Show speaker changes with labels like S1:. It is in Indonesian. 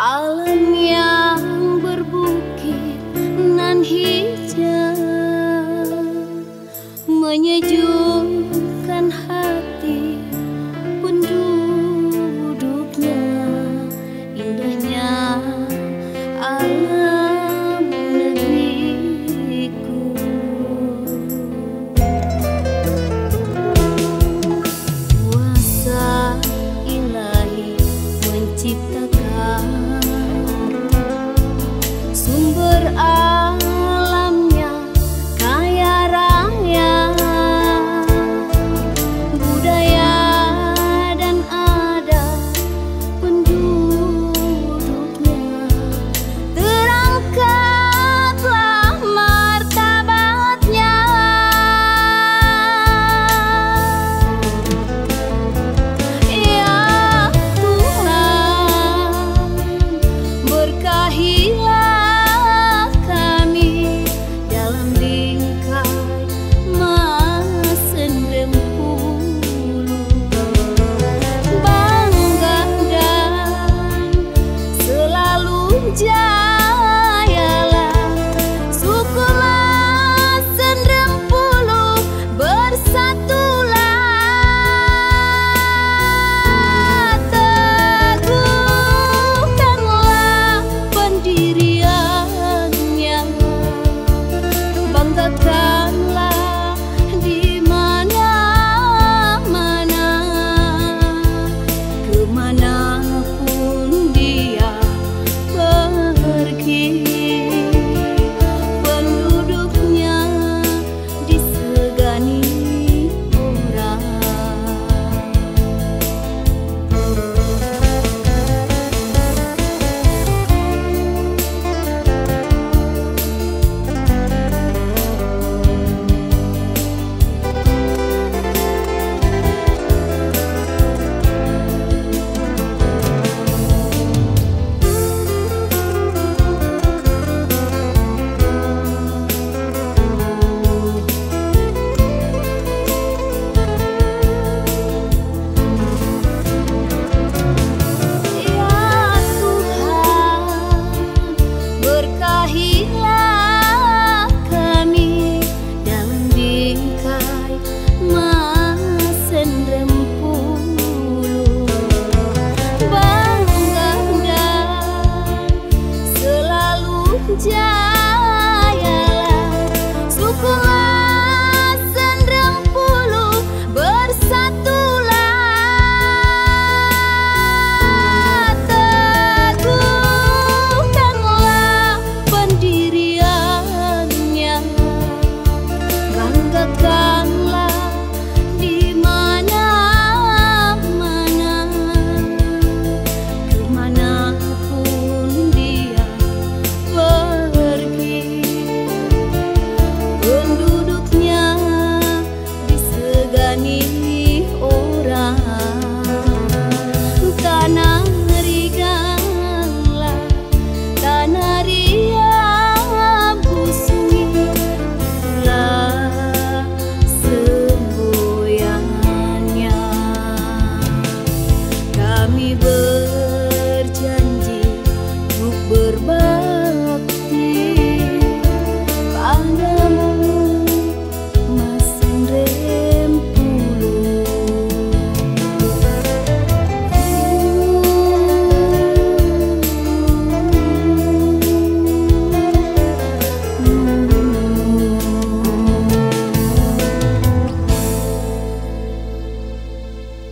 S1: Alam yang berbukit nan hijau menyejukkan hati penduduknya. Indahnya alam negeriku. Kuasa ilahi menciptakan sumber alamnya kaya raya, budaya dan adat penduduknya. Terangkatlah martabatnya. Ya Tuhan, berkahilah jayalah suku Mas Sendrempuluh, bersatulah, teguhkanlah pendiriannya, banggakanlah di mana-mana, kemanapun dia pergi, penduduknya disegani orang. Berkahilah kami dalam bingkai Mas Sendrempuluh, bangga dan selalu jayalah suku Mas Sendrempuluh, bersatulah, teguhkanlah pendiriannya, banggakanlah di mana-mana, kemanapun dia pergi, penduduknya disegani orang. Tanah Riganglah, tanah Riau sunyi, itulah semboyannya. Kami